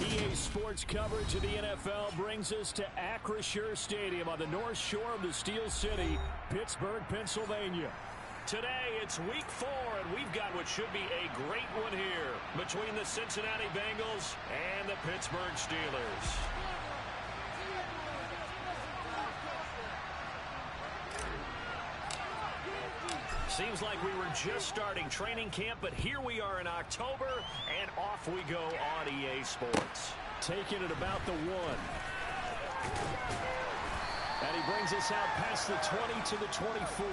EA Sports coverage of the NFL brings us to Acrisure Stadium on the north shore of the Steel City, Pittsburgh, Pennsylvania. Today, it's week 4, and we've got what should be a great one here between the Cincinnati Bengals and the Pittsburgh Steelers. Seems like we were just starting training camp, but here we are in October, and off we go on EA Sports. Taking it about the 1. And he brings us out past the 20 to the 24.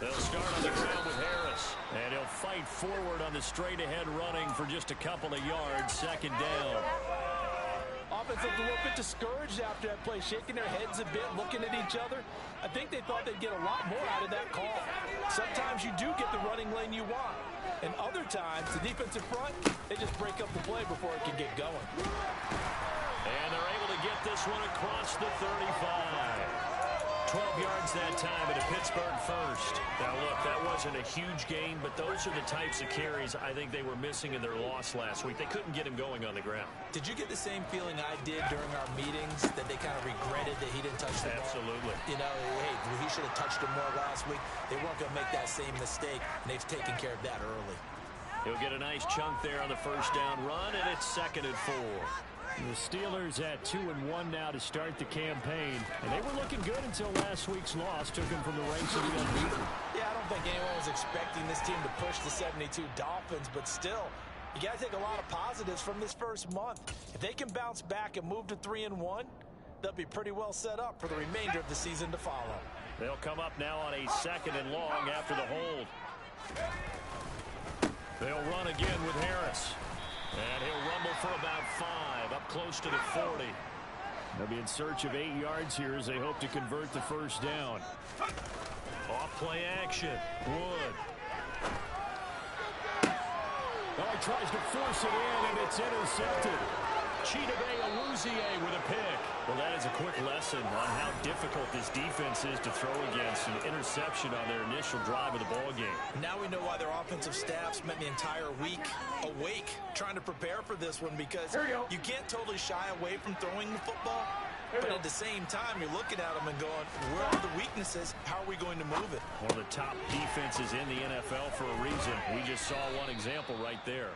They'll start on the ground with Harris. And he'll fight forward on the straight-ahead running for just a couple of yards, second down. Offense looked a little bit discouraged after that play, shaking their heads a bit, looking at each other. I think they thought they'd get a lot more out of that call. Sometimes you do get the running lane you want. And other times, the defensive front, they just break up the play before it can get going. And they're able to get this one across the 35. 12 yards that time at a Pittsburgh first. Now, look, that wasn't a huge gain, but those are the types of carries I think they were missing in their loss last week. They couldn't get him going on the ground. Did you get the same feeling I did during our meetings, that they kind of regretted that he didn't touch the ball? Absolutely. You know, hey, he should have touched him more last week. They weren't going to make that same mistake, and they've taken care of that early. He'll get a nice chunk there on the first down run, and it's 2nd and 4. The Steelers at 2-1 now to start the campaign. And they were looking good until last week's loss took them from the ranks of the unbeaten. Yeah, I don't think anyone was expecting this team to push the 72 Dolphins, but still, you got to take a lot of positives from this first month. If they can bounce back and move to 3-1, they'll be pretty well set up for the remainder of the season to follow. They'll come up now on a 2nd and long after the hold. They'll run again with Harris. And he'll rumble for about 5, up close to the 40. They'll be in search of 8 yards here as they hope to convert the first down. Off play action. Wood. Oh, he tries to force it in, and it's intercepted. Chidobe Awuzie with a pick. Well, that is a quick lesson on how difficult this defense is to throw against. An interception on their initial drive of the ball game. Now we know why their offensive staff spent the entire week awake trying to prepare for this one, because you can't totally shy away from throwing the football. But at the same time, you're looking at them and going, where are the weaknesses? How are we going to move it? One of the top defenses in the NFL for a reason. We just saw one example right there.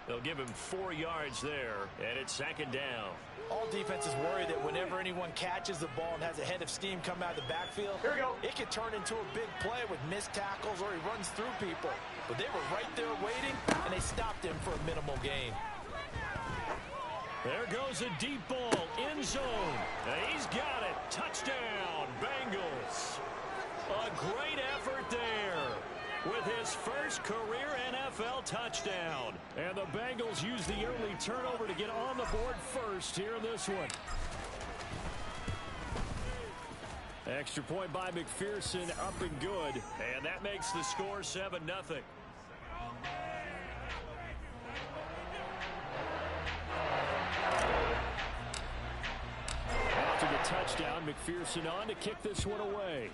They'll give him 4 yards there, and it's 2nd down. All defenses worry that whenever anyone catches the ball and has a head of steam come out of the backfield, it could turn into a big play with missed tackles or he runs through people. But they were right there waiting, and they stopped him for a minimal gain. There goes a deep ball, end zone. He's got it. Touchdown, Bengals. A great effort there with his first career NFL touchdown. And the Bengals use the early turnover to get on the board first here in this one. Extra point by McPherson, up and good. And that makes the score 7-0. After the touchdown, McPherson on to kick this one away.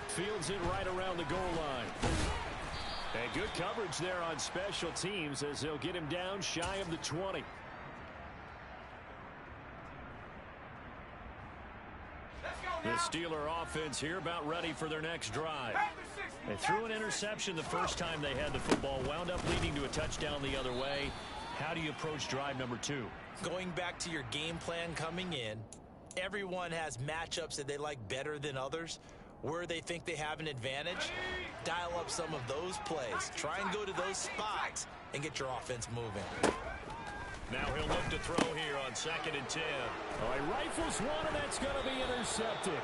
Fields it right around the goal line. And good coverage there on special teams as they'll get him down shy of the 20. The Steeler offense here about ready for their next drive. They threw an interception the first time they had the football, wound up leading to a touchdown the other way. How do you approach drive number 2? Going back to your game plan coming in, everyone has matchups that they like better than others. Where they think they have an advantage, dial up some of those plays. Try and go to those spots and get your offense moving. Now he'll look to throw here on 2nd and 10. Oh, he rifles one, and that's going to be intercepted.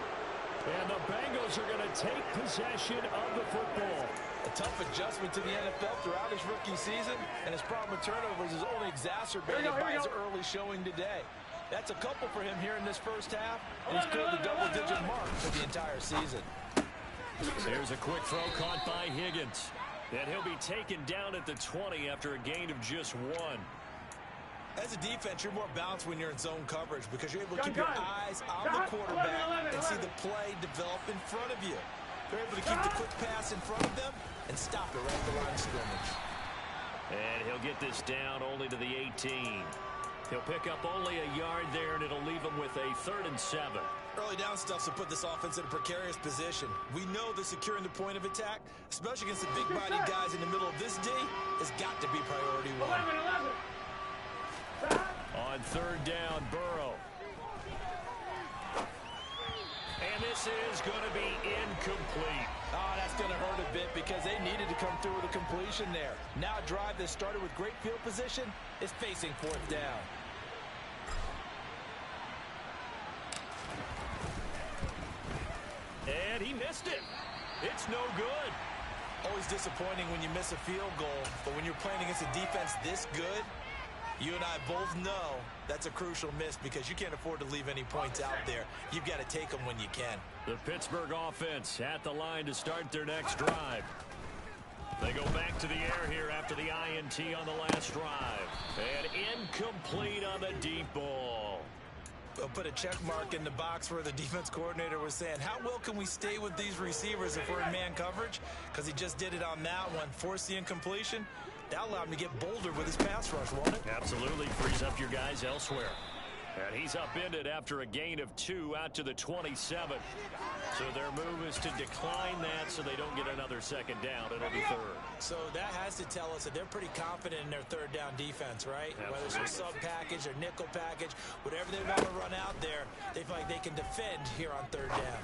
And the Bengals are going to take possession of the football. A tough adjustment to the NFL throughout his rookie season, and his problem with turnovers is only exacerbated by his early showing today. That's a couple for him here in this first half, and he's cleared the double-digit mark for the entire season. There's a quick throw caught by Higgins. And he'll be taken down at the 20 after a gain of just 1. As a defense, you're more balanced when you're in zone coverage because you're able to keep your eyes on the quarterback and see the play develop in front of you. They're able to keep the quick pass in front of them and stop it right at the line of scrimmage. And he'll get this down only to the 18. He'll pick up only a yard there, and it'll leave him with a 3rd and 7. Early down stuffs will put this offense in a precarious position. We know that securing the point of attack, especially against the big-bodied guys in the middle of this D, has got to be priority one. On 3rd down, Burrow. And this is going to be incomplete. Oh, that's going to hurt a bit because they needed to come through with a completion there. Now a drive that started with great field position is facing 4th down. And he missed it. It's no good. Always disappointing when you miss a field goal, but when you're playing against a defense this good, you and I both know that's a crucial miss because you can't afford to leave any points out there. You've got to take them when you can. The Pittsburgh offense at the line to start their next drive. They go back to the air here after the INT on the last drive. And incomplete on the deep ball. They'll put a check mark in the box where the defense coordinator was saying, how well can we stay with these receivers if we're in man coverage? Because he just did it on that one, forced the incompletion. That allowed him to get bolder with his pass rush, won't it? Absolutely frees up your guys elsewhere. And he's upended after a gain of 2 out to the 27. So their move is to decline that so they don't get another 2nd down. It'll be 3rd. So that has to tell us that they're pretty confident in their 3rd down defense, right? Absolutely. Whether it's a sub package or nickel package, whatever they want to run out there, they feel like they can defend here on 3rd down.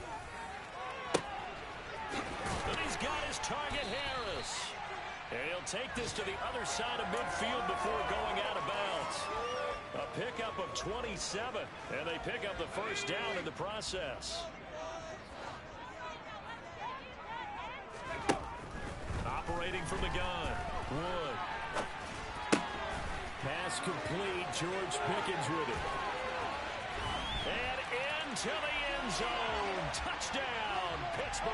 And he's got his target, Harris. And he'll take this to the other side of midfield before going out of bounds. A pickup of 27, and they pick up the 1st down in the process. Operating from the gun, Wood. Pass complete, George Pickens with it. And into the end zone. Touchdown, Pittsburgh.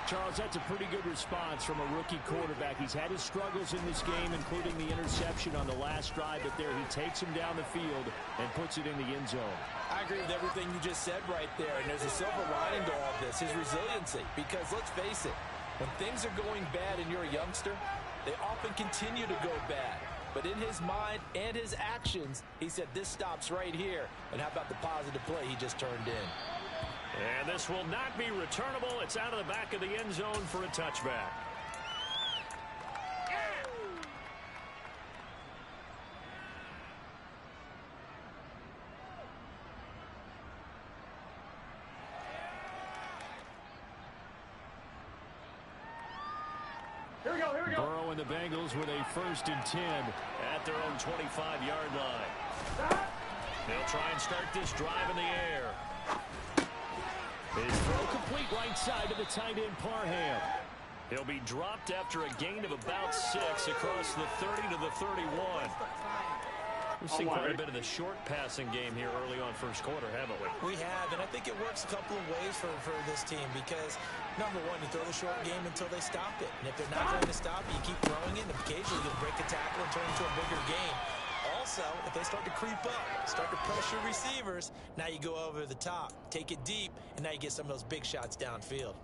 Charles, that's a pretty good response from a rookie quarterback. He's had his struggles in this game, including the interception on the last drive, but there he takes him down the field and puts it in the end zone. I agree with everything you just said right there, and there's a silver lining to all of this, his resiliency. Because let's face it, when things are going bad and you're a youngster, they often continue to go bad. But in his mind and his actions, he said this stops right here. And how about the positive play he just turned in? And this will not be returnable. It's out of the back of the end zone for a touchback. Here we go. Burrow and the Bengals with a 1st and 10 at their own 25-yard line. They'll try and start this drive in the air. His throw complete right side to the tight end, Parham. He'll be dropped after a gain of about 6 across the 30 to the 31. We've seen quite a bit of the short passing game here early on 1st quarter, haven't we? We have, and I think it works a couple of ways for this team because, number one, you throw the short game until they stop it. And if they're not going to stop it, you keep throwing it, and occasionally you'll break a tackle and turn it into a bigger game. Also, if they start to creep up, start to pressure receivers, now you go over the top, take it deep, and now you get some of those big shots downfield.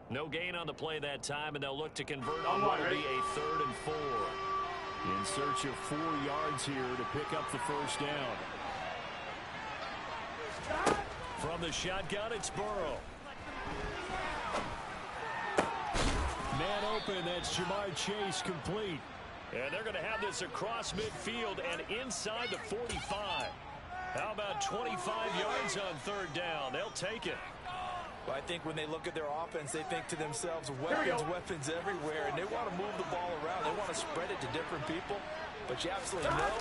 No gain on the play that time, and they'll look to convert on what will be a 3rd and 4. In search of 4 yards here to pick up the 1st down. From the shotgun, it's Burrow. Man open, that's Jamar Chase complete. And they're going to have this across midfield and inside the 45. How about 25 yards on 3rd down? They'll take it. Well, I think when they look at their offense, they think to themselves, weapons everywhere, and they want to move the ball around. They want to spread it to different people. But you absolutely know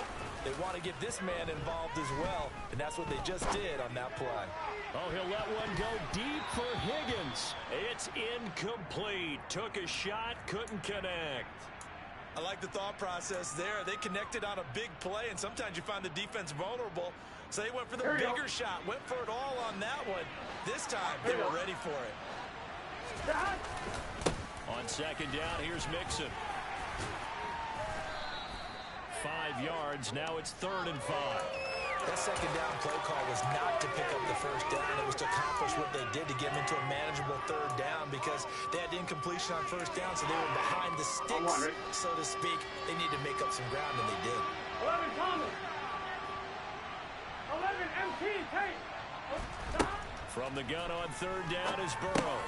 they want to get this man involved as well, and that's what they just did on that play. Oh, he'll let one go deep for Higgins. It's incomplete. Took a shot, couldn't connect. I like the thought process there. They connected on a big play, and sometimes you find the defense vulnerable. So they went for the bigger shot, went for it all on that one. This time, they were ready for it. On 2nd down, here's Mixon. 5 yards. Now it's 3rd and 5. That second down play call was not to pick up the first down. It was to accomplish what they did to get them into a manageable 3rd down because they had incompletion on first down, so they were behind the sticks, so to speak. They need to make up some ground, and they did. 11 Thomas. 11 MT. Take. From the gun on 3rd down is Burrow.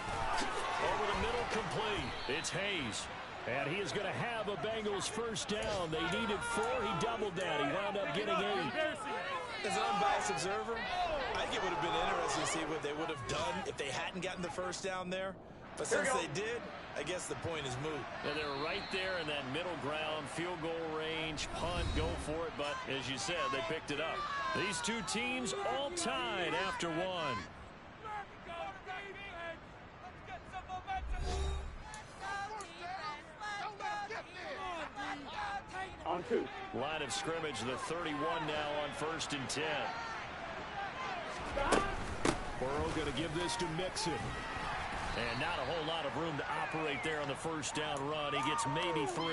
Over the middle, complete. It's Hayes. And he is going to have a Bengals first down. They needed 4. He doubled that. He wound up getting 8. As an unbiased observer, I think it would have been interesting to see what they would have done if they hadn't gotten the first down there. But since they did, I guess the point is moot. And they were right there in that middle ground, field goal range, punt, go for it. But as you said, they picked it up. These two teams all tied after 1. On 2. Line of scrimmage, the 31 now on 1st and 10. Burrow going to give this to Mixon. And not a whole lot of room to operate there on the first down run. He gets maybe 3.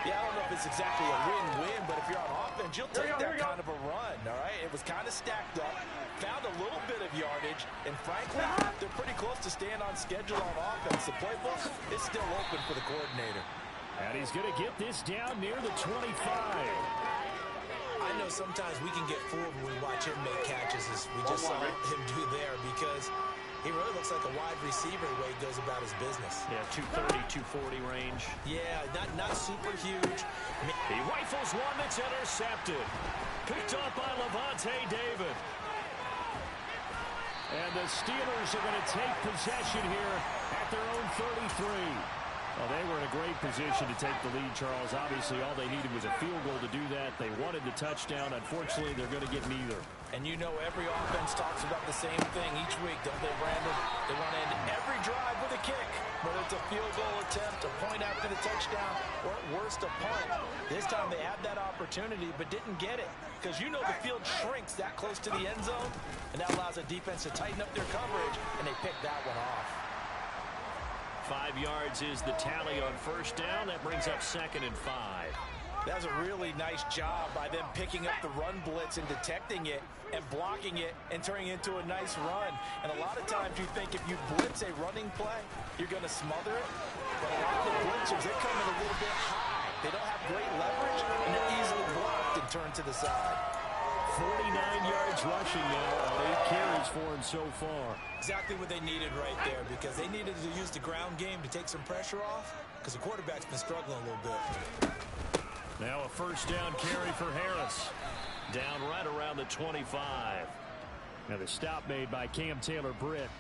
Yeah, I don't know if it's exactly a win-win, but if you're on offense, you'll take that kind of a run, all right? It was kind of stacked up, found a little bit of yardage, and frankly, they're pretty close to staying on schedule on offense. The playbook is still open for the coordinator. And he's going to get this down near the 25. I know sometimes we can get fooled when we watch him make catches, as we just saw him do there, because he really looks like a wide receiver the way he goes about his business. Yeah, 230, 240 range. Yeah, not super huge. He rifles one that's intercepted. Picked off by Levante David. And the Steelers are going to take possession here at their own 33. Well, they were in a great position to take the lead, Charles. Obviously, all they needed was a field goal to do that. They wanted the touchdown. Unfortunately, they're going to get neither. And you know every offense talks about the same thing each week, don't they, Brandon? They want to end every drive with a kick, whether it's a field goal attempt, a point after the touchdown, or at worst, a punt. This time they had that opportunity but didn't get it because you know the field shrinks that close to the end zone, and that allows a defense to tighten up their coverage, and they picked that one off. 5 yards is the tally on first down. That brings up 2nd and 5. That was a really nice job by them picking up the run blitz and detecting it and blocking it and turning it into a nice run. And a lot of times you think if you blitz a running play, you're going to smother it. But a lot of the blitzers, they come in a little bit high. They don't have great leverage, and they're easily blocked and turned to the side. 49 yards rushing now on 8 carries for him so far. Exactly what they needed right there, because they needed to use the ground game to take some pressure off, because the quarterback's been struggling a little bit. Now a first down carry for Harris. Down right around the 25. Now the stop made by Cam Taylor-Britt.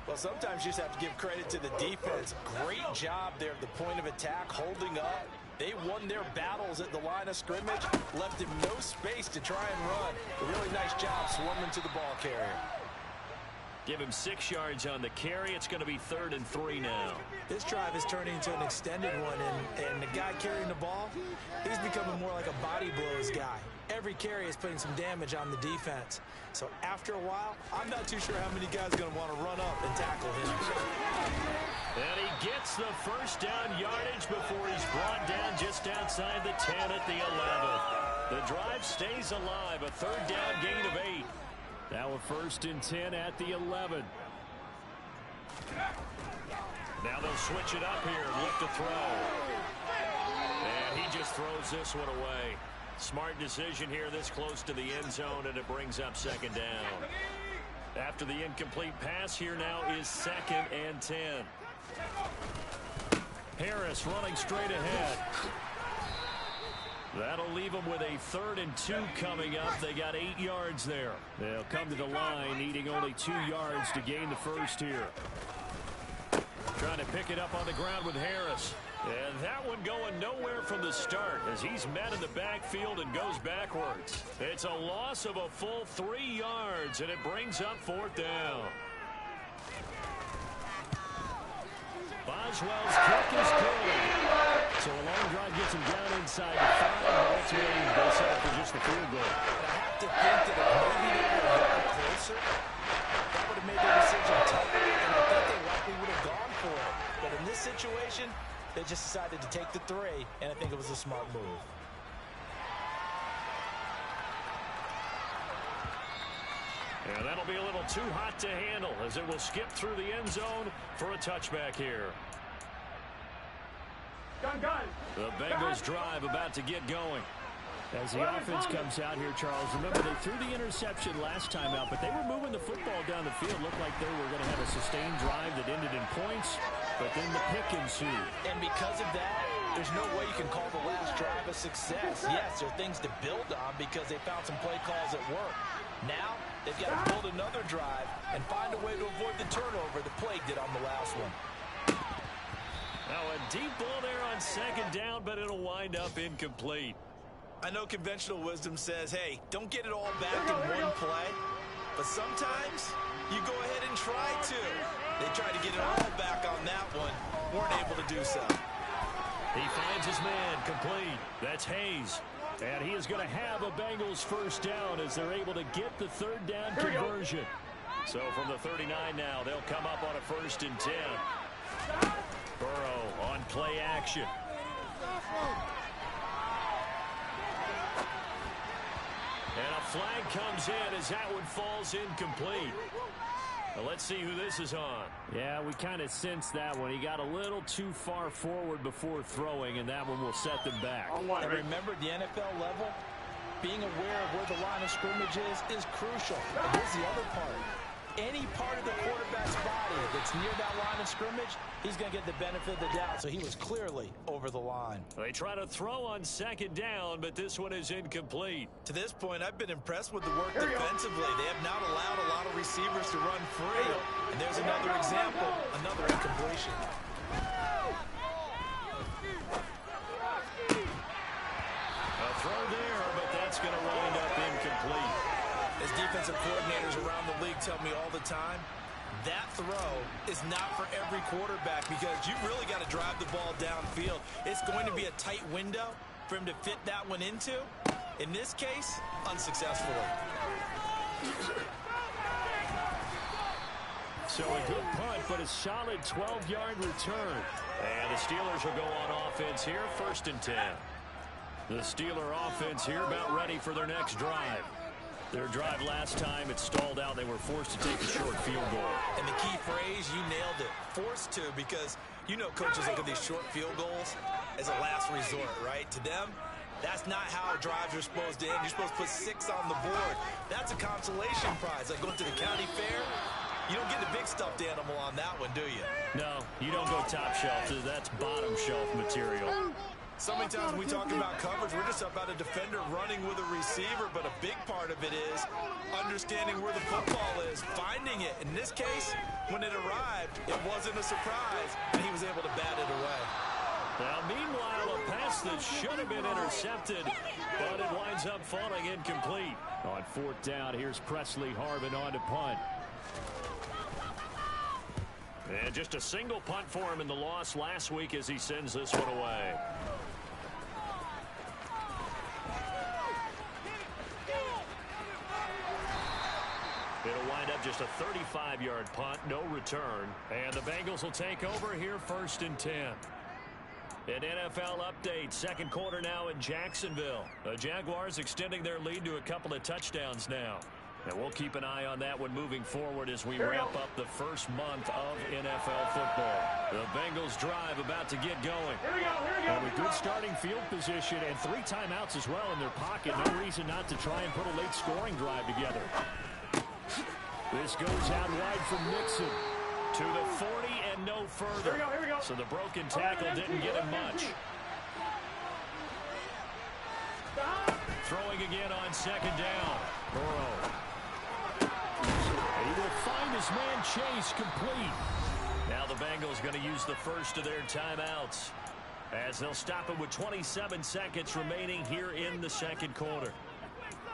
Well, sometimes you just have to give credit to the defense. Great job there at the point of attack, holding up. They won their battles at the line of scrimmage, left him no space to try and run. A really nice job swarming to the ball carrier. Give him 6 yards on the carry. It's going to be 3rd and 3 now. This drive is turning into an extended one, and the guy carrying the ball, he's becoming more like a body blows guy. Every carry is putting some damage on the defense. So after a while, I'm not too sure how many guys are going to want to run up and tackle him. And he gets the first down yardage before he's brought down just outside the 10 at the 11. The drive stays alive, a 3rd down gain of 8. Now a 1st and 10 at the 11. Now they'll switch it up here and look to throw. And he just throws this one away. Smart decision here this close to the end zone, and it brings up 2nd down. After the incomplete pass, here now is 2nd and 10. Harris running straight ahead. That'll leave them with a 3rd and 2 coming up. They got 8 yards there. They'll come to the line, needing only 2 yards to gain the first here. Trying to pick it up on the ground with Harris. And that one going nowhere from the start as he's met in the backfield and goes backwards. It's a loss of a full 3 yards, and it brings up 4th down. Boswell's kick is good. So a long drive gets him down inside the 5, but ultimately they settle for just the field goal. But I have to think that if maybe they were a little closer, that would have made their decision tougher, and I think they likely would have gone for it. But in this situation, they just decided to take the 3, and I think it was a smart move. And that'll be a little too hot to handle as it will skip through the end zone for a touchback here. Gun. The Bengals drive about to get going. As the offense comes out here, Charles, remember they threw the interception last time out, but they were moving the football down the field. Looked like they were going to have a sustained drive that ended in points, but then the pick ensued. And because of that, there's no way you can call the last drive a success. Yes, there are things to build on because they found some play calls that work. Now, they've got to build another drive and find a way to avoid the turnover the Plague did on the last one. Now a deep ball there on second down, but it'll wind up incomplete. I know conventional wisdom says, hey, don't get it all back in one play. But sometimes you go ahead and try to. They tried to get it all back on that one. Weren't able to do so. He finds his man complete. That's Hayes. And he is going to have a Bengals first down as they're able to get the third down conversion. So from the 39 now, they'll come up on a 1st and 10. Burrow on play action. And a flag comes in as that one falls incomplete. Well, let's see who this is on. Yeah, we kind of sensed that one. He got a little too far forward before throwing, and that one will set them back. And remember, at the NFL level, being aware of where the line of scrimmage is crucial. And here's the other part. Any part of the quarterback's body that's near that line of scrimmage, he's going to get the benefit of the doubt. So he was clearly over the line. They try to throw on second down, but this one is incomplete. To this point, I've been impressed with the work defensively. They have not allowed a lot of receivers to run free. And there's another example, another incompletion. A throw there, but that's going to wind up incomplete. As defensive coordinators around the league tell me all the time, that throw is not for every quarterback because you've really got to drive the ball downfield. It's going to be a tight window for him to fit that one into. In this case, unsuccessfully. So a good punt, but a solid 12-yard return. And the Steelers will go on offense here, 1st and 10. The Steeler offense here about ready for their next drive. Their drive last time, it stalled out. They were forced to take a short field goal. And the key phrase, you nailed it. Forced to, because you know coaches look at these short field goals as a last resort, right? To them, that's not how drives are supposed to end. You're supposed to put 6 on the board. That's a consolation prize. Like going to the county fair, you don't get the big stuffed animal on that one, do you? No, you don't go top shelf. That's bottom shelf material. So many times when we talk about coverage, we're just about a defender running with a receiver, but a big part of it is understanding where the football is, finding it. In this case, when it arrived, it wasn't a surprise, and he was able to bat it away. Now, meanwhile, a pass that should have been intercepted, but it winds up falling incomplete. On 4th down, here's Presley Harvin on to punt. And just a single punt for him in the loss last week as he sends this one away. It'll wind up just a 35-yard punt, no return. And the Bengals will take over here 1st and 10. An NFL update, 2nd quarter now in Jacksonville. The Jaguars extending their lead to a couple of touchdowns now. And we'll keep an eye on that one moving forward as we wrap up the first month of NFL football. The Bengals drive about to get going. And with good starting field position and 3 timeouts as well in their pocket, no reason not to try and put a late scoring drive together. This goes out wide from Nixon. To the 40 and no further. Here we go. So the broken tackle didn't get him much. Throwing again on 2nd down. Burrow. He will find his man Chase complete. Now the Bengals going to use the first of their timeouts as they'll stop him with 27 seconds remaining here in the 2nd quarter.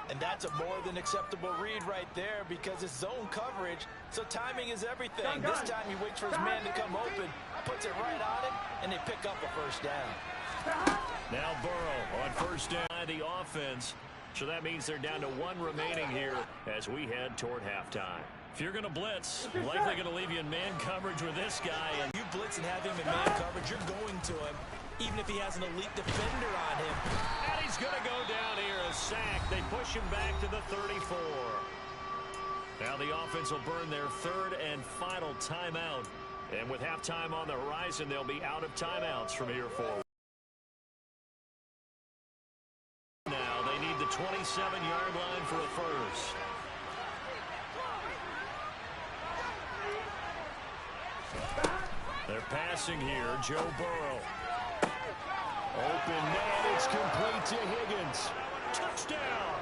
And that's a more than acceptable read right there because it's zone coverage, so timing is everything. This time he waits for his man to come open, puts it right on him, and they pick up a 1st down. Now Burrow on 1st down by the offense. So that means they're down to 1 remaining here as we head toward halftime. If you're going to blitz, likely going to leave you in man coverage with this guy. And you blitz and have him in man coverage, you're going to him, even if he has an elite defender on him. And he's going to go down here, a sack. They push him back to the 34. Now the offense will burn their third and final timeout. And with halftime on the horizon, they'll be out of timeouts from here forward. Now they need the 27-yard line for a first. They're passing here. Joe Burrow. Open man. It's complete to Higgins. Touchdown.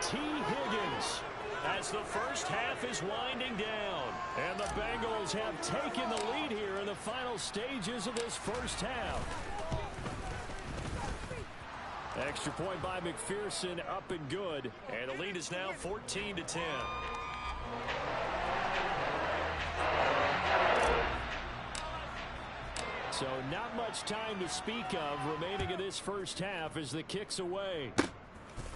T. Higgins. As the first half is winding down. And the Bengals have taken the lead here in the final stages of this first half. Extra point by McPherson, up and good. And the lead is now 14-10. So not much time to speak of remaining in this first half as the kick's away.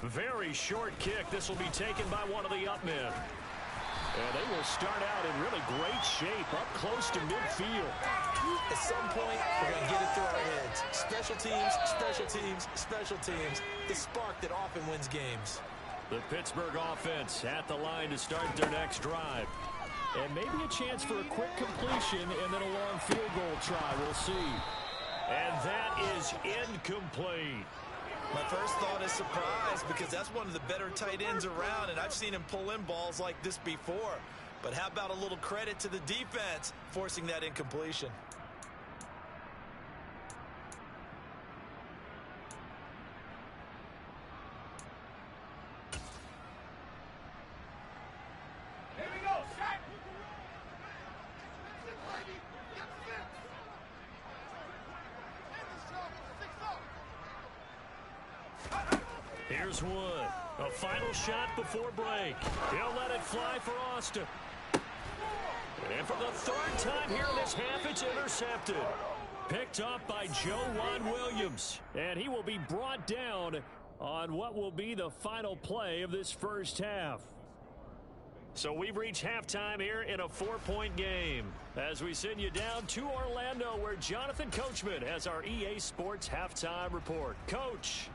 Very short kick. This will be taken by one of the up men. And they will start out in really great shape up close to midfield. At some point, we're going to get it through our heads. Special teams, special teams, special teams. The spark that often wins games. The Pittsburgh offense at the line to start their next drive. And maybe a chance for a quick completion and then a long field goal try. We'll see. And that is incomplete. My first thought is surprise because that's one of the better tight ends around, and I've seen him pull in balls like this before. But how about a little credit to the defense forcing that incompletion? Here's Wood. A final shot before break. He'll let it fly for Austin. And for the third time here in this half, it's intercepted. Picked up by Joe Williams. And he will be brought down on what will be the final play of this first half. So we've reached halftime here in a 4-point game. As we send you down to Orlando, where Jonathan Coachman has our EA Sports halftime report. Coach.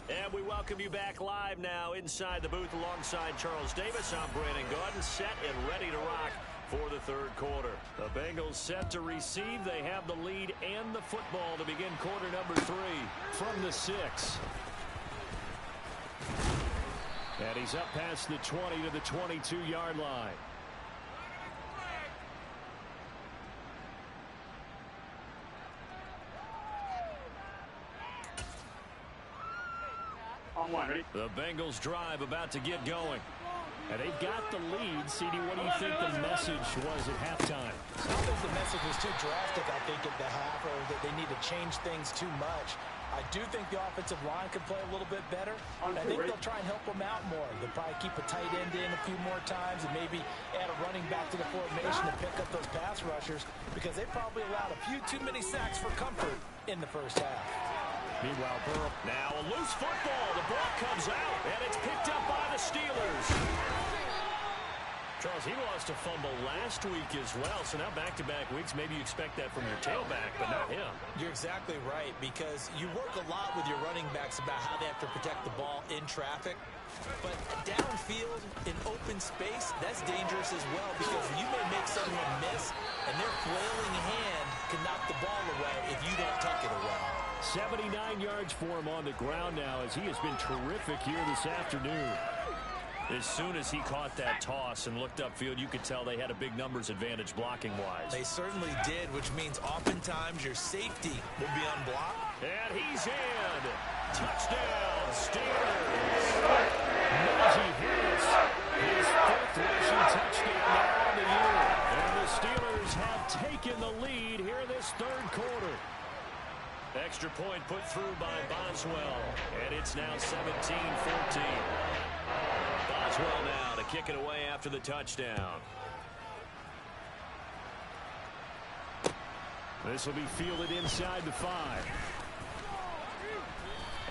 And we welcome you back live now inside the booth alongside Charles Davis. I'm Brandon Gaudin, set and ready to rock for the third quarter. The Bengals set to receive. They have the lead and the football to begin quarter number 3 from the 6. And he's up past the 20 to the 22-yard line. The Bengals drive about to get going. And they've got the lead. CD, what do you think the message was at halftime? I don't think the message was too drastic, I think, at the half, or that they need to change things too much. I do think the offensive line could play a little bit better. I think they'll try and help them out more. They'll probably keep a tight end in a few more times and maybe add a running back to the formation to pick up those pass rushers because they probably allowed a few too many sacks for comfort in the first half. Meanwhile, Burrow. Now a loose football. The ball comes out, and it's picked up by the Steelers. Charles, he lost a fumble last week as well, so now back-to-back weeks, maybe you expect that from your tailback, but not him. You're exactly right, because you work a lot with your running backs about how they have to protect the ball in traffic. But downfield, in open space, that's dangerous as well, because you may make someone miss, and their flailing hand can knock the ball away if you don't tuck it away. 79 yards for him on the ground now as he has been terrific here this afternoon. As soon as he caught that toss and looked upfield, you could tell they had a big numbers advantage blocking-wise. They certainly did, which means oftentimes your safety will be unblocked. And he's in. Touchdown, Steelers. Najee Harris, his 5th rushing touchdown now on the year. And the Steelers have taken the lead here in this third quarter. Extra point put through by Boswell. And it's now 17-14. Boswell now to kick it away after the touchdown. This will be fielded inside the 5.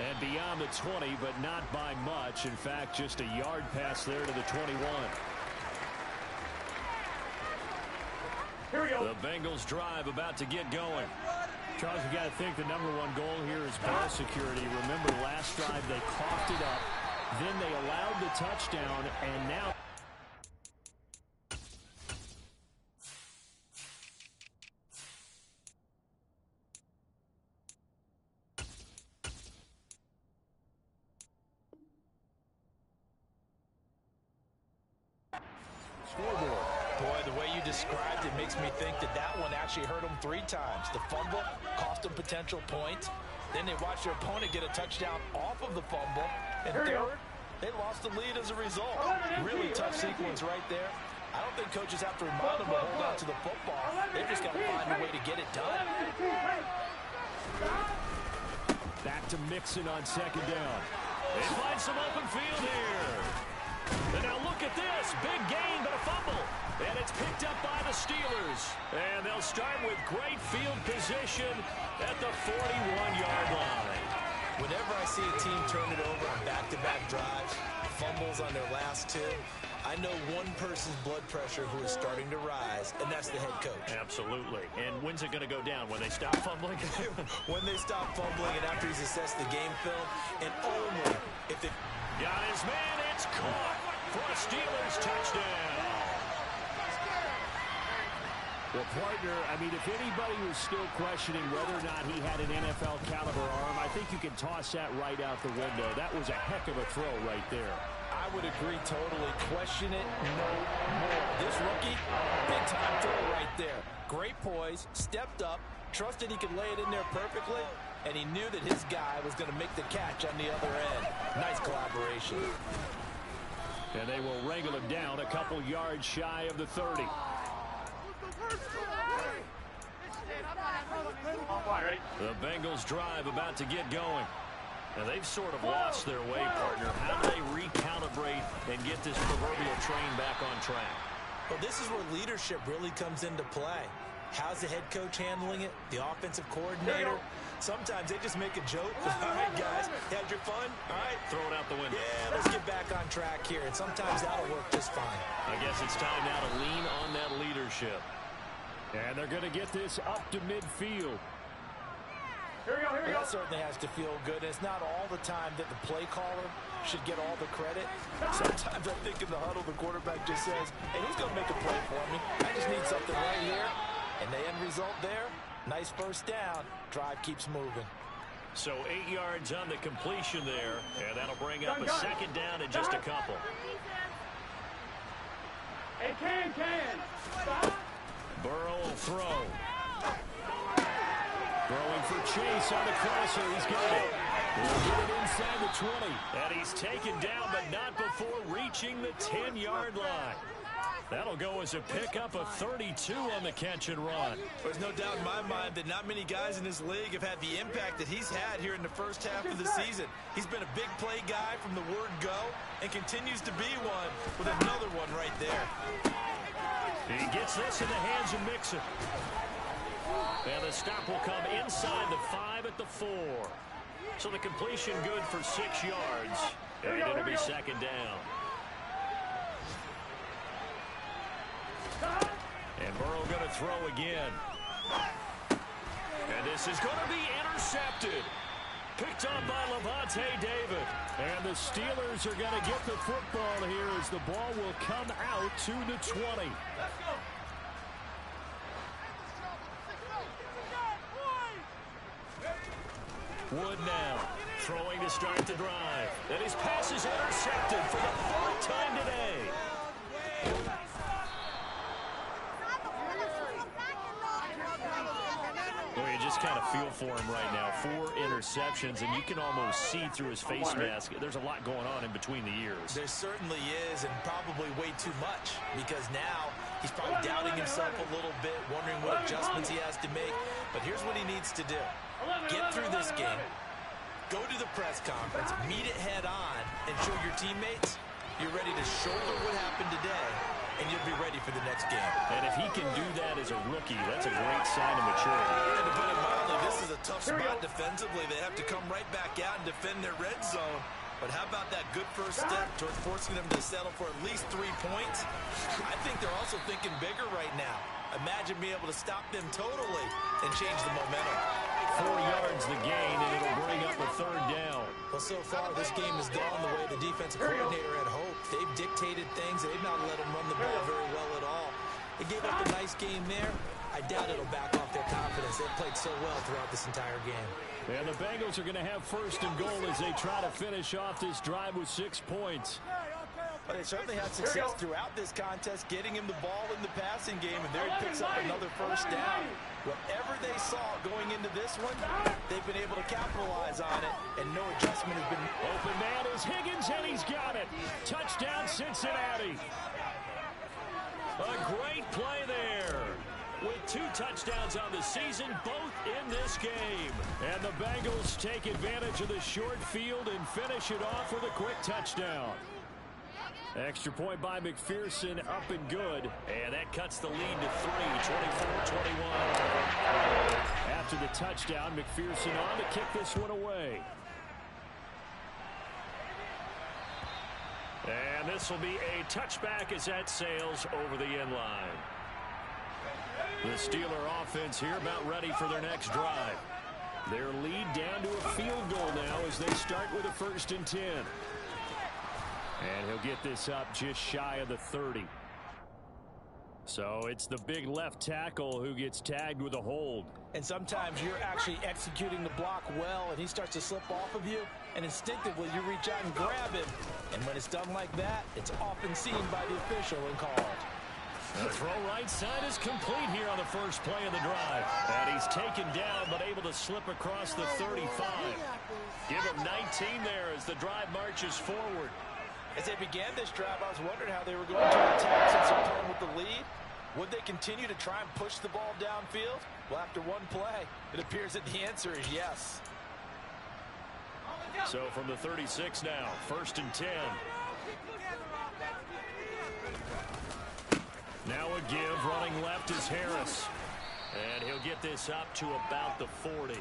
And beyond the 20, but not by much. In fact, just a yard pass there to the 21. Here we go. The Bengals drive about to get going. Charles, you got to think the #1 goal here is ball security. Remember, last drive they coughed it up. Then they allowed the touchdown, and now... Scoreboard. Boy, the way you described it makes me think that that one actually hurt them 3 times. The fumble cost them potential points. Then they watched their opponent get a touchdown off of the fumble. And third, they lost the lead as a result. Really tough sequence right there. I don't think coaches have to remind them to hold on to the football. They've just got to find a way to get it done. Back to Mixon on second down. They find some open field here. And now look at this. Big gain, but a fumble. And it's picked up by the Steelers. And they'll start with great field position at the 41-yard line. Whenever I see a team turn it over on back-to-back drives, fumbles on their last 2, I know one person's blood pressure who is starting to rise, and that's the head coach. Absolutely. And when's it going to go down? When they stop fumbling? When they stop fumbling and after he's assessed the game film, and only if they... Got his man. It's caught for a Steelers touchdown. Well, partner, I mean, if anybody was still questioning whether or not he had an NFL caliber arm, I think you can toss that right out the window. That was a heck of a throw right there. I would agree totally. Question it no more. This rookie, big-time throw right there. Great poise, stepped up, trusted he could lay it in there perfectly, and he knew that his guy was going to make the catch on the other end. Nice collaboration. And they will wrangle him down a couple yards shy of the 30. The Bengals drive about to get going. And they've sort of lost their way, partner. How do they recalibrate and get this proverbial train back on track? Well, this is where leadership really comes into play. How's the head coach handling it? The offensive coordinator? Sometimes they just make a joke. All right, guys, had your fun? All right. Throw it out the window. Yeah, let's get back on track here. And sometimes that'll work just fine. I guess it's time now to lean on that leadership. And they're going to get this up to midfield. Here we go, here we go. That certainly has to feel good. It's not all the time that the play caller should get all the credit. Sometimes I think in the huddle, the quarterback just says, hey, who's going to make a play for me? I just need something right here. And the end result there, nice first down. Drive keeps moving. So 8 yards on the completion there, and that'll bring up a second down in just a couple. Hey, can. Burrow will throw. Throwing for Chase on the crosser. He's got it. He'll get it inside the 20. And he's taken down, but not before reaching the 10-yard line. That'll go as a pickup of 32 on the catch and run. There's no doubt in my mind that not many guys in this league have had the impact that he's had here in the first half of the season. He's been a big play guy from the word go and continues to be one with another one right there. He gets this in the hands of Mixon. And the stop will come inside the 5 at the 4. So the completion good for 6 yards. And it'll be second down. And Burrow going to throw again. And this is going to be intercepted. Picked up by Levante David. And the Steelers are going to get the football here as the ball will come out to the 20. Wood now throwing to start the drive. And his pass is intercepted for the 4th time today. Well, you just kind of feel for him right now. 4 interceptions, and you can almost see through his face mask. There's a lot going on in between the ears. There certainly is, and probably way too much, because now he's probably doubting himself a little bit, wondering what adjustments he has to make. But here's what he needs to do. Get through this game, go to the press conference, meet it head on, and show your teammates you're ready to shoulder what happened today, and you'll be ready for the next game. And if he can do that as a rookie, that's a great sign of maturity. And to put it mildly, this is a tough spot defensively. They have to come right back out and defend their red zone. But how about that good first step towards forcing them to settle for at least 3 points? I think they're also thinking bigger right now. Imagine being able to stop them totally and change the momentum. 4 yards the gain, and it'll bring up a third down. Well, so far, this game has gone the way the defensive coordinator had hoped. They've dictated things. They've not let them run the ball very well at all. They gave up a nice game there. I doubt it'll back off their confidence. They've played so well throughout this entire game. And the Bengals are going to have first and goal as they try to finish off this drive with 6 points. Well, they certainly had success throughout this contest, getting him the ball in the passing game, and there he picks up another first down. Whatever they saw going into this one, they've been able to capitalize on it, and no adjustment has been. Open man is Higgins, and he's got it. Touchdown, Cincinnati. A great play there. With 2 touchdowns on the season, both in this game. And the Bengals take advantage of the short field and finish it off with a quick touchdown. Extra point by McPherson, up and good. And that cuts the lead to 3, 24-21. After the touchdown, McPherson on to kick this one away. And this will be a touchback as that sails over the end line. The Steeler offense here about ready for their next drive. Their lead down to a field goal now as they start with a 1st and 10. And he'll get this up just shy of the 30. So it's the big left tackle who gets tagged with a hold. And sometimes you're actually executing the block well, and he starts to slip off of you, and instinctively you reach out and grab him. And when it's done like that, it's often seen by the official and called. The throw right side is complete here on the first play of the drive. And he's taken down but able to slip across the 35. Give him 19 there as the drive marches forward. As they began this drive, I was wondering how they were going to attack since they're playing with the lead. Would they continue to try and push the ball downfield? Well, after one play, it appears that the answer is yes. So from the 36 now, 1st and 10. Now a give, running left is Harris. And he'll get this up to about the 40.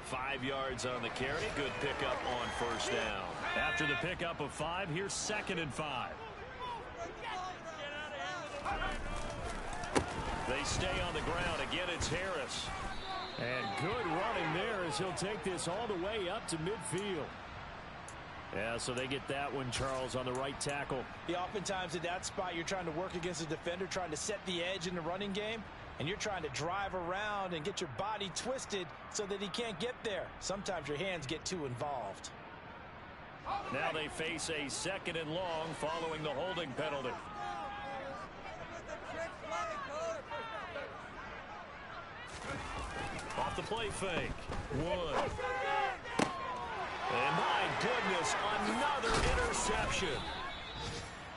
5 yards on the carry. Good pickup on 1st down. After the pickup of 5, here's 2nd and 5. They stay on the ground. Again, it's Harris. And good running there as he'll take this all the way up to midfield. Yeah, so they get that one, Charles, on the right tackle. Yeah, oftentimes at that spot, you're trying to work against a defender, trying to set the edge in the running game, and you're trying to drive around and get your body twisted so that he can't get there. Sometimes your hands get too involved. Now they face a 2nd and long following the holding penalty. Off the play fake. Wood. And my goodness, another interception.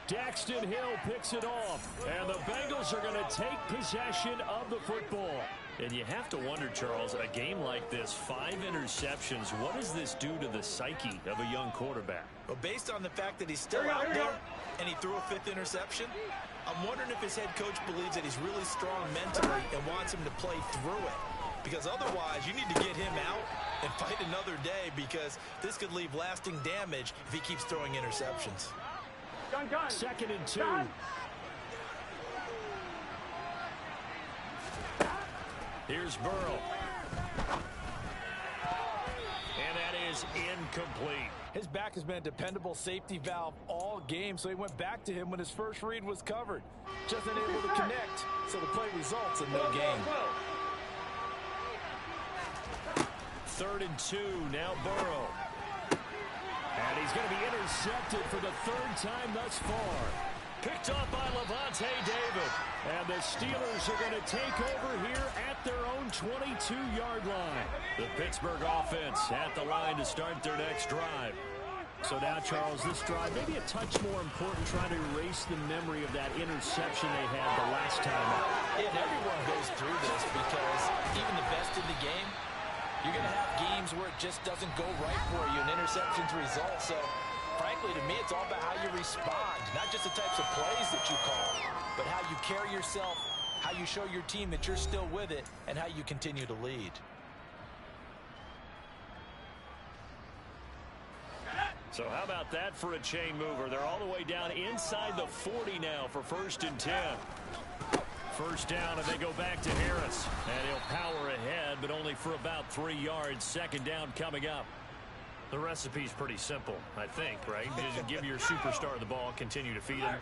Daxton Hill picks it off, and the Bengals are going to take possession of the football. And you have to wonder, Charles, a game like this, 5 interceptions, what does this do to the psyche of a young quarterback? Well, based on the fact that he's still out there and he threw a 5th interception, I'm wondering if his head coach believes that he's really strong mentally and wants him to play through it. Because otherwise, you need to get him out and fight another day, because this could leave lasting damage if he keeps throwing interceptions. 2nd and 2. Here's Burrow. And that is incomplete. His back has been a dependable safety valve all game, so he went back to him when his first read was covered. Just unable to connect, so the play results in no gain. 3rd and 2, now Burrow. And he's going to be intercepted for the 3rd time thus far. Picked up by Levante David. And the Steelers are going to take over here at their own 22-yard line. The Pittsburgh offense at the line to start their next drive. So now, Charles, this drive maybe a touch more important, trying to erase the memory of that interception they had the last time out. Yeah, and everyone goes through this, because even the best in the game, you're going to have games where it just doesn't go right for you, and interceptions result. So, frankly, to me, it's all about how you respond, not just the types of plays that you call, but how you carry yourself, how you show your team that you're still with it, and how you continue to lead. So how about that for a chain mover? They're all the way down inside the 40 now for 1st and 10. First down, and they go back to Harris. And he'll power ahead, but only for about 3 yards. Second down coming up. The recipe's pretty simple, I think, right? Just give your superstar the ball, continue to feed him.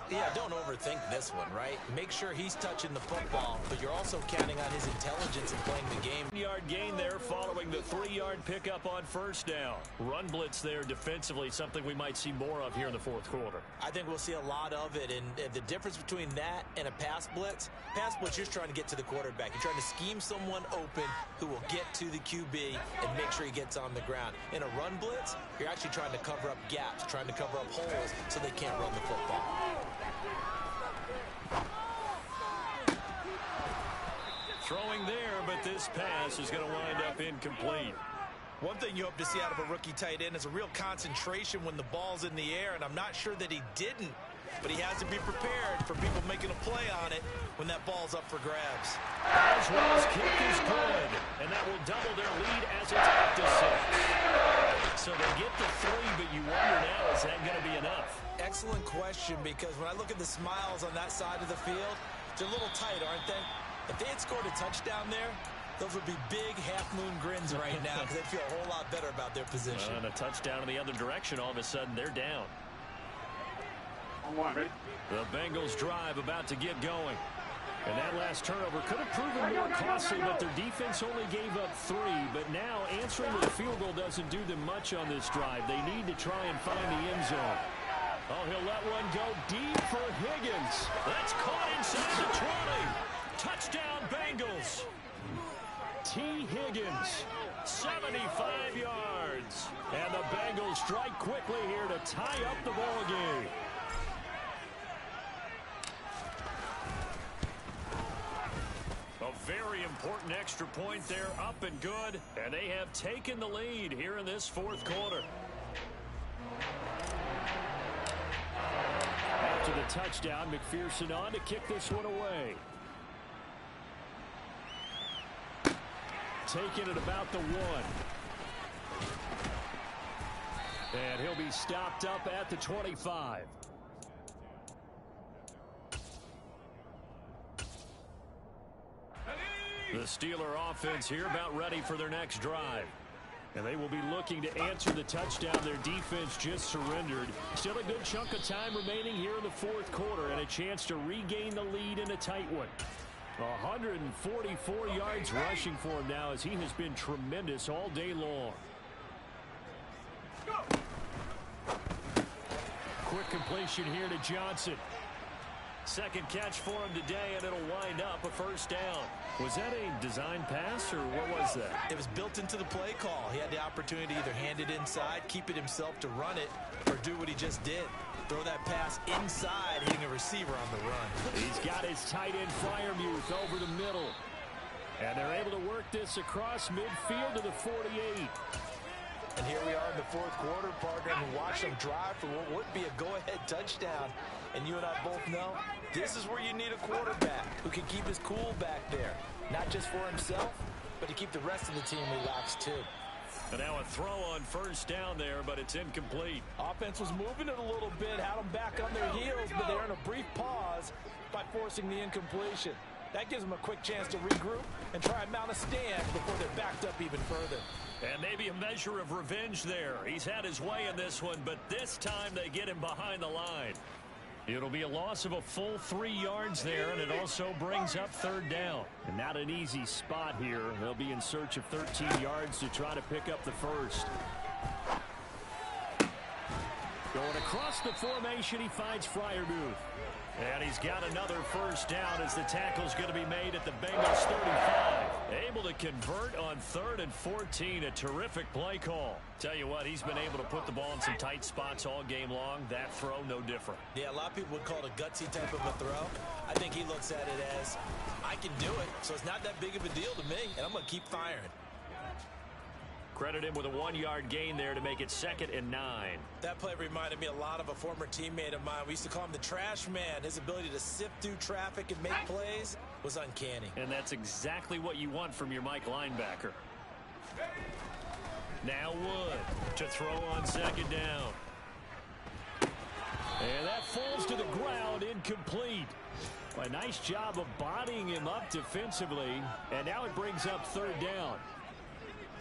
Yeah, don't overthink this one, right? Make sure he's touching the football, but you're also counting on his intelligence in playing the game. Yard gain there following the 3-yard pickup on first down. Run blitz there defensively, something we might see more of here in the fourth quarter. I think we'll see a lot of it, and the difference between that and a pass blitz, you're just trying to get to the quarterback. You're trying to scheme someone open who will get to the QB and make sure he gets on the ground. In a run blitz, you're actually trying to cover up gaps, trying to cover up holes so they can't run the football. Throwing there, but this pass is going to wind up incomplete. One thing you hope to see out of a rookie tight end is a real concentration when the ball's in the air, and I'm not sure that he didn't, but he has to be prepared for people making a play on it when that ball's up for grabs. Oswald's kick is good, and that will double their lead as it's up to 6. So they get the 3, but you wonder now, is that going to be enough? Excellent question, because when I look at the smiles on that side of the field, they're a little tight, aren't they? If they had scored a touchdown there, those would be big half-moon grins right now because they'd feel a whole lot better about their position. And a touchdown in the other direction, all of a sudden they're down. The Bengals drive about to get going. And that last turnover could have proven more costly, but their defense only gave up 3. But now answering the field goal doesn't do them much on this drive. They need to try and find the end zone. Oh, he'll let one go deep for Higgins. That's caught inside the 20. Touchdown, Bengals. T. Higgins, 75 yards. And the Bengals strike quickly here to tie up the ball game. A very important extra point there, up and good. And they have taken the lead here in this fourth quarter. After the touchdown, McPherson on to kick this one away. Taking it about the 1. And he'll be stopped up at the 25. The Steeler offense here about ready for their next drive. And they will be looking to answer the touchdown their defense just surrendered. Still a good chunk of time remaining here in the fourth quarter and a chance to regain the lead in a tight one. 144 yards rushing for him now as he has been tremendous all day long. Quick completion here to Johnson. Second catch for him today, and it'll wind up a first down. Was that a design pass, or what was that? It was built into the play call. He had the opportunity to either hand it inside, keep it himself to run it, or do what he just did. Throw that pass inside, hitting a receiver on the run. He's got his tight end Freiermuth over the middle. And they're able to work this across midfield to the 48. And here we are in the fourth quarter, partner, and watch them drive for what would be a go-ahead touchdown. And you and I both know this is where you need a quarterback who can keep his cool back there. Not just for himself, but to keep the rest of the team relaxed too. And now a throw on first down there, but it's incomplete. Offense was moving it a little bit, had them back on their heels, but they're in a brief pause by forcing the incompletion. That gives them a quick chance to regroup and try and mount a stand before they're backed up even further. And maybe a measure of revenge there. He's had his way in this one, but this time they get him behind the line. It'll be a loss of a full 3 yards there, and it also brings up third down. And not an easy spot here. They'll be in search of 13 yards to try to pick up the first. Going across the formation, he finds Freiermuth. And he's got another first down as the tackle's going to be made at the Bengals 35. Able to convert on 3rd and 14. A terrific play call. Tell you what, he's been able to put the ball in some tight spots all game long. That throw, no different. Yeah, a lot of people would call it a gutsy type of a throw. I think he looks at it as, I can do it, so it's not that big of a deal to me, and I'm going to keep firing. Credit him with a 1-yard gain there to make it 2nd and 9. That play reminded me a lot of a former teammate of mine. We used to call him the trash man. His ability to sift through traffic and make plays was uncanny. And that's exactly what you want from your Mike linebacker. Now Wood to throw on 2nd down. And that falls to the ground, incomplete. A nice job of bodying him up defensively, and now it brings up third down.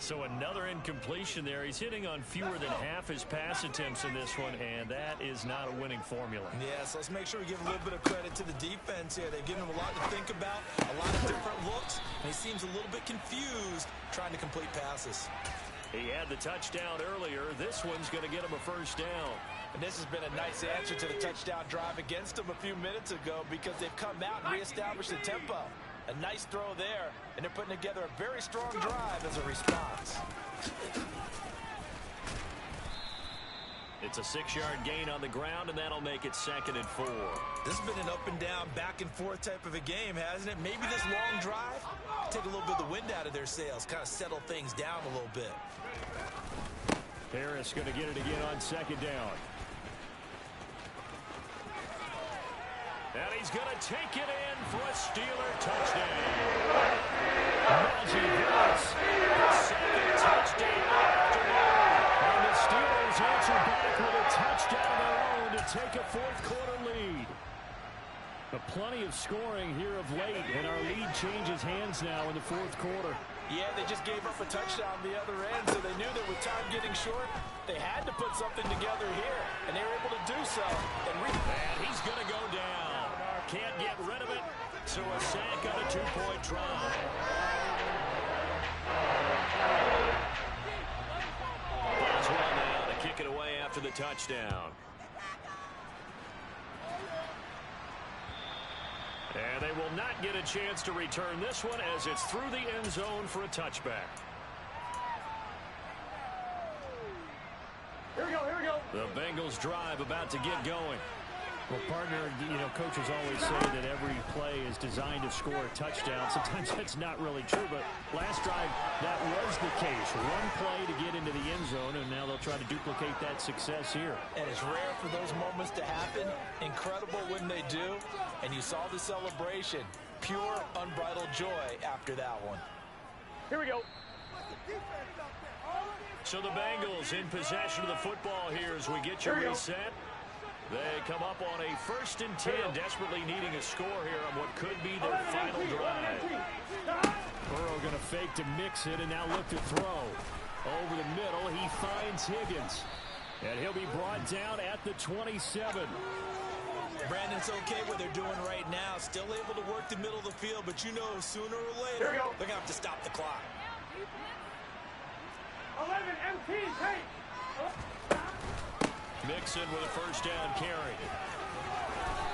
So another incompletion there. He's hitting on fewer than half his pass attempts in this one, and that is not a winning formula. Yes, let's make sure we give a little bit of credit to the defense here. They've given him a lot to think about, a lot of different looks, and he seems a little bit confused trying to complete passes. He had the touchdown earlier. This one's going to get him a first down. And this has been a nice answer to the touchdown drive against them a few minutes ago because they've come out and reestablished the tempo. A nice throw there, and they're putting together a very strong drive as a response. It's a 6-yard gain on the ground, and that'll make it 2nd and 4. This has been an up and down, back and forth type of a game, hasn't it? Maybe this long drive take a little bit of the wind out of their sails, kind of settle things down a little bit. Harris going to get it again on 2nd down. And he's going to take it in for a Steeler touchdown. Najee Harris, his 2nd touchdown afternoon. And the Steelers answer back with a touchdown of their own to take a 4th quarter lead. But plenty of scoring here of late, and our lead changes hands now in the 4th quarter. Yeah, they just gave up a touchdown on the other end, so they knew that with time getting short, they had to put something together here, and they were able to do so. And he's going to go down. Can't get rid of it, so a sack on a 2-point try. Boswell now to kick it away after the touchdown. And they will not get a chance to return this one as it's through the end zone for a touchback. Here we go, here we go. The Bengals drive about to get going. Well, partner, coaches always say that every play is designed to score a touchdown. Sometimes that's not really true, but last drive, that was the case. One play to get into the end zone, and now they'll try to duplicate that success here. And it's rare for those moments to happen. Incredible when they do. And you saw the celebration. Pure, unbridled joy after that one. Here we go. So the Bengals in possession of the football here as we get your reset. They come up on a 1st and 10, desperately needing a score here on what could be their final drive. Burrow going to fake to mix it and now look to throw. Over the middle, he finds Higgins. And he'll be brought down at the 27. Brandon's okay what they're doing right now. Still able to work the middle of the field, but you know sooner or later they're going to have to stop the clock. 11 MT, take. Mixon with a first down carry.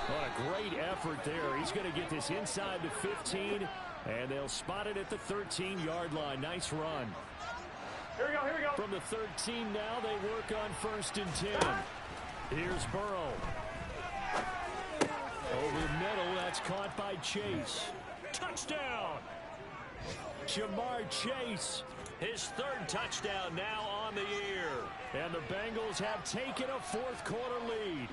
What a great effort there. He's going to get this inside the 15, and they'll spot it at the 13-yard line. Nice run. Here we go, here we go. From the 13 now, they work on 1st and 10. Here's Burrow. Over the middle, that's caught by Chase. Touchdown! Jamar Chase. His 3rd touchdown now on the year. And the Bengals have taken a 4th quarter lead.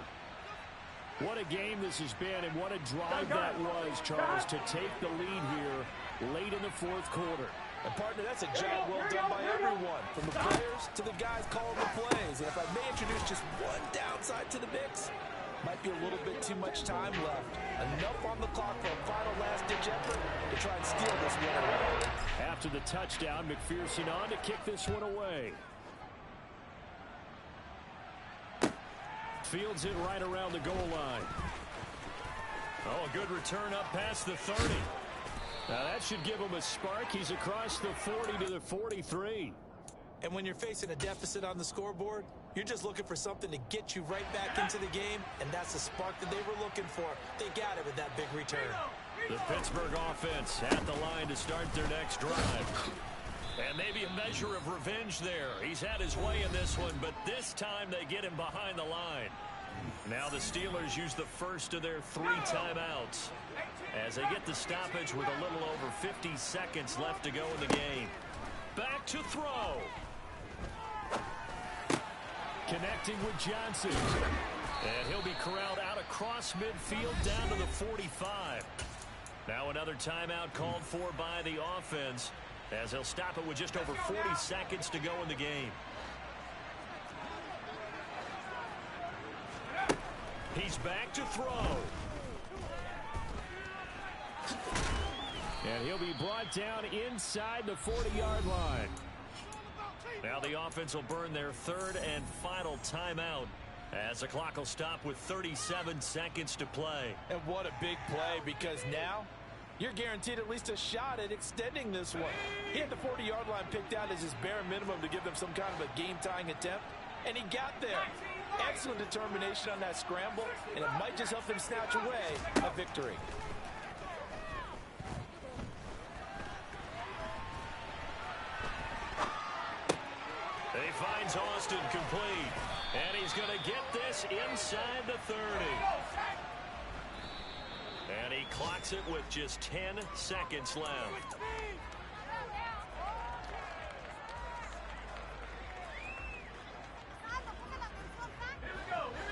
What a game this has been, and what a drive that was, Charles, to take the lead here late in the 4th quarter. And partner, that's a job well done by everyone, from the players to the guys calling the plays. And if I may introduce just one downside to the mix, might be a little bit too much time left. Enough on the clock for a final last-ditch effort to try and steal this one away. After the touchdown, McPherson on to kick this one away. Fields it right around the goal line. Oh, a good return up past the 30. Now that should give him a spark. He's across the 40 to the 43. And when you're facing a deficit on the scoreboard, you're just looking for something to get you right back into the game, and that's the spark that they were looking for. They got it with that big return. The Pittsburgh offense at the line to start their next drive. And maybe a measure of revenge there. He's had his way in this one, but this time they get him behind the line. Now the Steelers use the first of their 3 timeouts as they get the stoppage with a little over 50 seconds left to go in the game. Back to throw. Connecting with Johnson. And he'll be corralled out across midfield down to the 45. Now another timeout called for by the offense as they'll stop it with just over 40 seconds to go in the game. He's back to throw. And he'll be brought down inside the 40-yard line. Now the offense will burn their third and final timeout as the clock will stop with 37 seconds to play. And what a big play, because now you're guaranteed at least a shot at extending this one. He had the 40-yard line picked out as his bare minimum to give them some kind of a game-tying attempt, and he got there. Excellent determination on that scramble, and it might just help them snatch away a victory. He finds Austin complete, and he's going to get this inside the 30. And he clocks it with just 10 seconds left.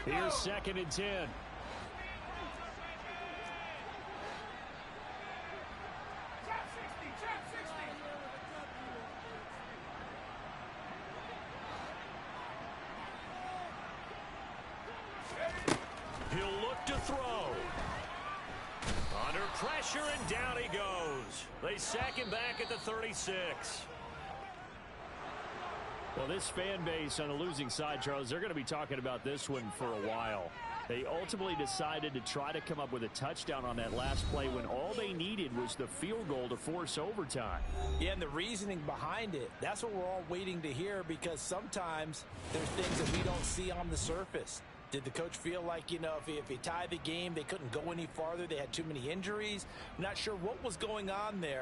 Here's 2nd and 10. He'll look to throw. Under pressure, and down he goes. They sack him back at the 36. Well, this fan base on the losing side, Charles, they're going to be talking about this one for a while. They ultimately decided to try to come up with a touchdown on that last play when all they needed was the field goal to force overtime. Yeah, and the reasoning behind it, that's what we're all waiting to hear, because sometimes there's things that we don't see on the surface. Did the coach feel like, you know, if he tied the game, they couldn't go any farther? They had too many injuries? I'm not sure what was going on there.